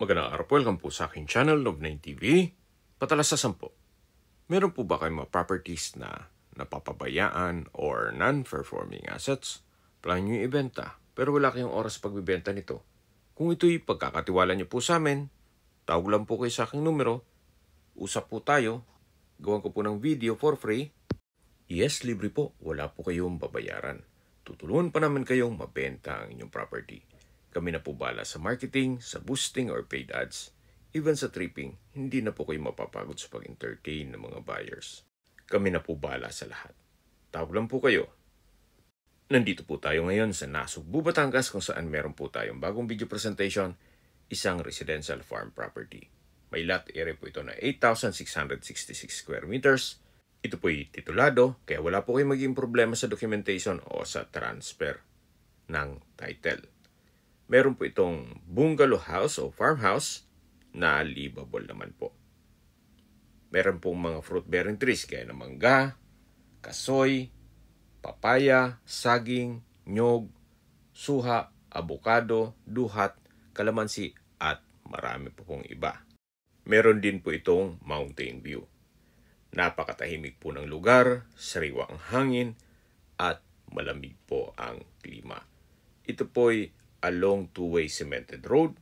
Magandang araw po, welcome po sa aking channel, Love9 TV. Patalas sa 10. Meron po ba kayong mga properties na napapabayaan or non-performing assets? Plan nyo yung ibenta, pero wala kayong oras pagbibenta nito. Kung ito'y pagkakatiwala nyo po sa amin, tawag lang po kayo sa aking numero, usap po tayo, gawan ko po ng video for free. Yes, libre po, wala po kayong babayaran. Tutulungan pa namin kayong mabenta ang inyong property. Kami na po bala sa marketing, sa boosting or paid ads. Even sa tripping, hindi na po kayo mapapagod sa pag-entertain ng mga buyers. Kami na po bala sa lahat. Tawag lang po kayo. Nandito po tayo ngayon sa Nasugbu, Batangas kung saan meron po tayong bagong video presentation, isang residential farm property. May lot area po ito na 8,666 square meters. Ito po'y titulado, kaya wala po kayong maging problema sa documentation o sa transfer ng title. Meron po itong bungalow house o farmhouse na livable naman po. Meron pong mga fruit-bearing trees gaya ng mangga, kasoy, papaya, saging, nyog, suha, abukado, duhat, kalamansi at marami po pong iba. Meron din po itong mountain view. Napakatahimik po ng lugar, sariwa ang hangin at malamig po ang klima. Ito po'y along two-way cemented road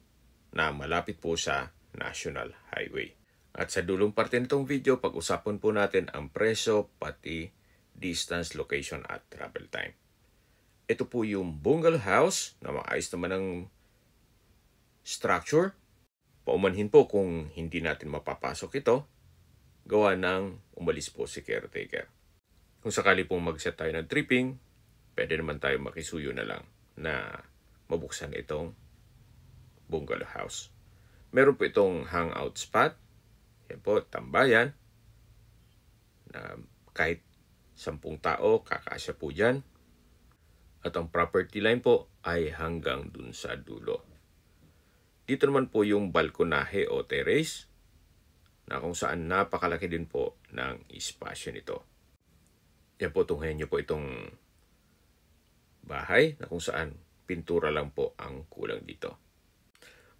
na malapit po sa National Highway. At sa dulong parte nitong video, pag-usapan po natin ang presyo, pati distance, location at travel time. Ito po yung bungalow house na maayos naman ang structure. Paumanhin po kung hindi natin mapapasok ito, gawa ng umalis po si caretaker. Kung sakali pong mag-set tayo ng tripping, pwede naman tayo makisuyo na lang na mabuksan itong bungalow house. Meron po itong hangout spot. Yan po, tambayan. Na kahit 10 tao, kakasya po dyan. At ang property line po ay hanggang dun sa dulo. Dito naman po yung balkonahe o terrace na kung saan napakalaki din po ng espasyo nito. Yan po, tunghayan nyo po itong bahay na kung saan pintura lang po ang kulang dito.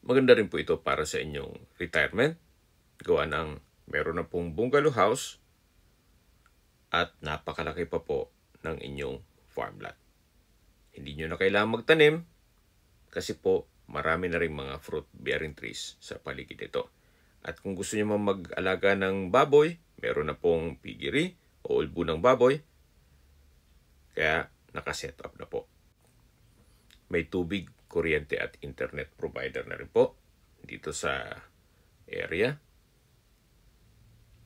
Maganda rin po ito para sa inyong retirement. Gawa ng meron na pong bungalow house at napakalaki pa po ng inyong farm lot. Hindi nyo na kailangan magtanim kasi po marami na rin mga fruit-bearing trees sa paligid nito. At kung gusto nyo mag-alaga ng baboy, meron na pong piggery o ulbo ng baboy. Kaya nakaset up na po. May tubig, kuryente at internet provider na rin po dito sa area.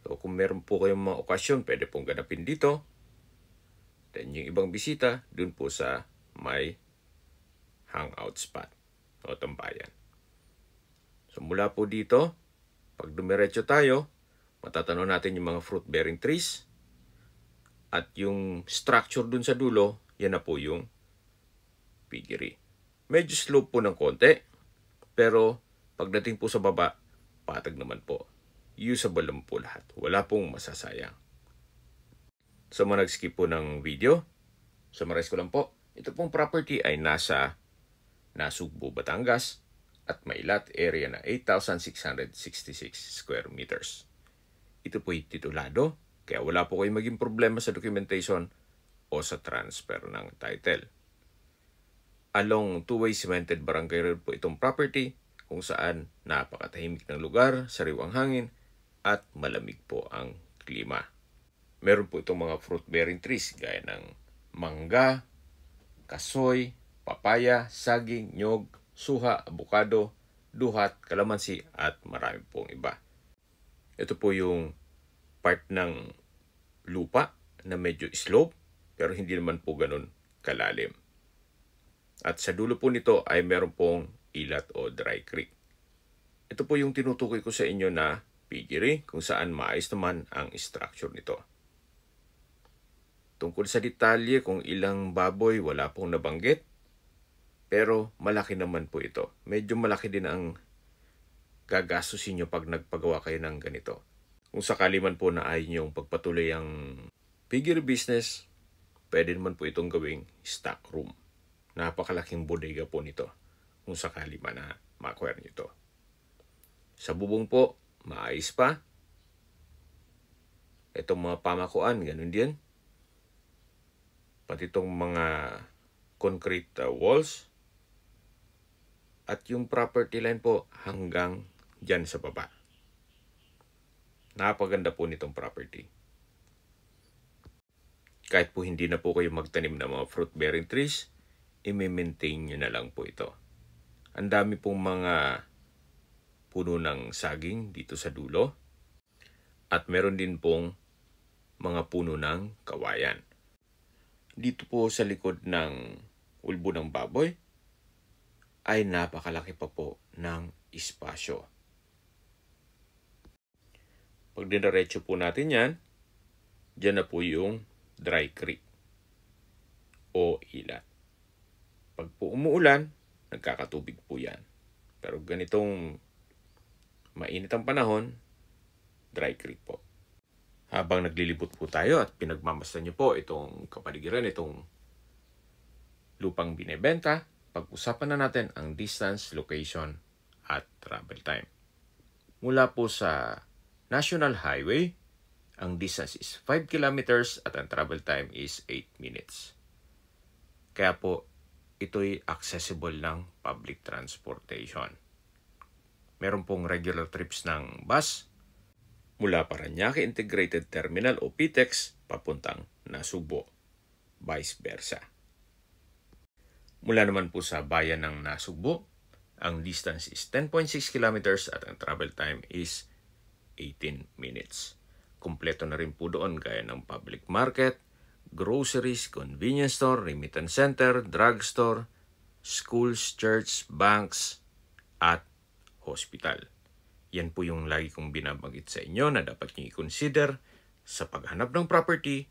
So kung meron po kayong mga okasyon, pwede pong ganapin dito. Then yung ibang bisita, dun po sa may hangout spot o tambayan. So mula po dito, pag dumiretso tayo, matatanaw natin yung mga fruit-bearing trees. At yung structure dun sa dulo, yan na po yung piggery. Medyo slope po ng konti, pero pagdating po sa baba, patag naman po. Usable naman po lahat. Wala pong masasayang. So mga nag-skip po ng video, summarize ko lang po. Ito pong property ay nasa Nasugbu, Batangas at may lot area na 8,666 square meters. Ito po'y titulado, kaya wala po kayong maging problema sa documentation o sa transfer ng title. Along two-way cemented barangay road po itong property kung saan napakatahimik ng lugar, sariwang hangin at malamig po ang klima. Meron po itong mga fruit-bearing trees gaya ng mangga, kasoy, papaya, saging, nyog, suha, abukado, duhat, kalamansi at marami pong iba. Ito po yung part ng lupa na medyo slope pero hindi naman po ganun kalalim. At sa dulo po nito ay meron pong ilat o dry creek. Ito po yung tinutukoy ko sa inyo na piggery kung saan maayos naman ang structure nito. Tungkol sa detalye kung ilang baboy, wala pong nabanggit. Pero malaki naman po ito. Medyo malaki din ang gagastusin nyo pag nagpagawa kayo ng ganito. Kung sakali man po na ayaw nyo pagpatuloy ang piggery business, pwede naman po itong gawing stock room. Napakalaking bodega po nito kung sakali man na ma-acquire nyo ito. Sa bubong po, maayos pa. Itong mga pamakuan, ganun din. Pati itong mga concrete walls. At yung property line po hanggang dyan sa baba. Napaganda po nitong property. Kahit po hindi na po kayo magtanim ng mga fruit-bearing trees, i-maintain nyo na lang po ito. Ang dami pong mga puno ng saging dito sa dulo. At meron din pong mga puno ng kawayan. Dito po sa likod ng ulbo ng baboy, ay napakalaki pa po ng espasyo. Pag dinaretso po natin yan, dyan na po yung dry creek o ilat. Pag po umuulan, nagkakatubig po yan. Pero ganitong mainit ang panahon, dry creek po. Habang naglilibot po tayo at pinagmamasdan niyo po itong kapaligiran, itong lupang binebenta, pag-usapan na natin ang distance, location, at travel time. Mula po sa National Highway, ang distance is 5 kilometers at ang travel time is 8 minutes. Kaya po, ito'y accessible ng public transportation. Meron pong regular trips ng bus mula Parañaque Integrated Terminal o PTEX papuntang Nasugbo, vice versa. Mula naman po sa bayan ng Nasugbo, ang distance is 10.6 kilometers at ang travel time is 18 minutes. Kompleto na rin po doon gaya ng public market, groceries, convenience store, remittance center, drugstore, schools, church, banks, at hospital. Yan po yung lagi kong binabanggit sa inyo na dapat nyo i-consider sa paghanap ng property,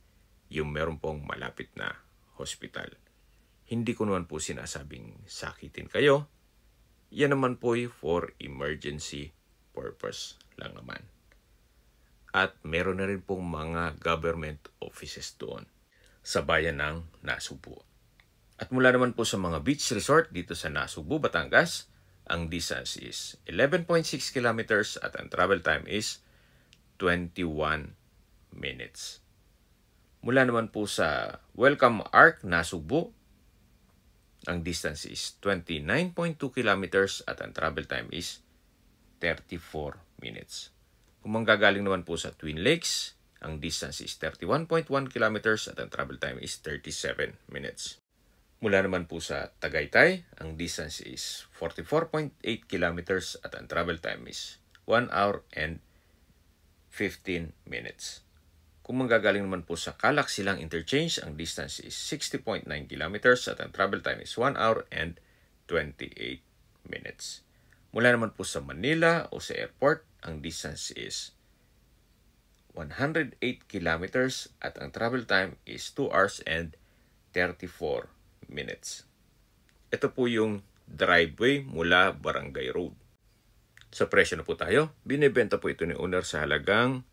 yung meron pong malapit na hospital. Hindi ko naman po sinasabing sakitin kayo. Yan naman po for emergency purpose lang naman. At meron na rin pong mga government offices doon sa bayan ng Nasugbo. At mula naman po sa mga beach resort dito sa Nasugbo, Batangas, ang distance is 11.6 kilometers at ang travel time is 21 minutes. Mula naman po sa Welcome Arc, Nasugbo, ang distance is 29.2 kilometers at ang travel time is 34 minutes. Kung manggagaling naman po sa Twin Lakes, ang distance is 31.1 kilometers at ang travel time is 37 minutes. Mula naman po sa Tagaytay, ang distance is 44.8 kilometers at ang travel time is 1 hour and 15 minutes. Kung manggagaling naman po sa Calac Silang Interchange, ang distance is 60.9 kilometers at ang travel time is 1 hour and 28 minutes. Mula naman po sa Manila o sa airport, ang distance is 108 kilometers at ang travel time is 2 hours and 34 minutes. Ito po yung driveway mula Barangay Road. Sa presyo na po tayo, binibenta po ito ni owner sa halagang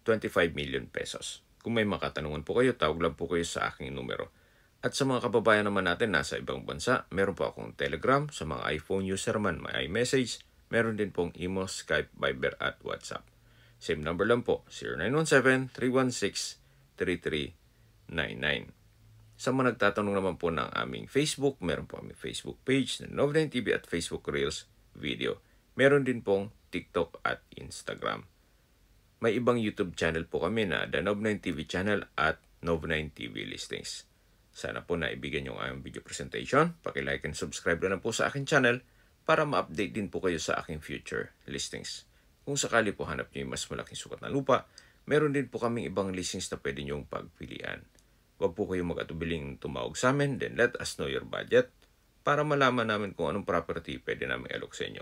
25 million pesos. Kung may makatanungan po kayo, tawag lang po kayo sa aking numero. At sa mga kababayan naman natin nasa ibang bansa, meron po akong Telegram. Sa mga iPhone user man, may iMessage. Meron din pong Imo, Skype, Viber at WhatsApp. Same number lang po, 0917-316-3399. Sa mga nagtatanong naman po ng aming Facebook, meron po aming Facebook page na Nov9 TV at Facebook Reels video. Meron din pong TikTok at Instagram. May ibang YouTube channel po kami na The Nov9 TV channel at Nov9 TV Listings. Sana po naibigyan yung aming video presentation. Paki-like and subscribe na po sa aking channel para ma-update din po kayo sa aking future listings. Kung sakali po hanap nyo yung mas malaking sukat na lupa, meron din po kaming ibang listings na pwede nyong pagpilian. Huwag po kayong mag-atubiling tumawag sa amin, then let us know your budget para malaman namin kung anong property pwede namin alok sa inyo.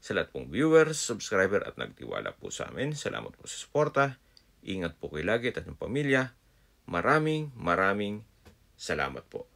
Sa lahat pong viewers, subscriber at nagtiwala po sa amin, salamat po sa suporta. Ingat po kayo lagi at inyong pamilya. Maraming salamat po.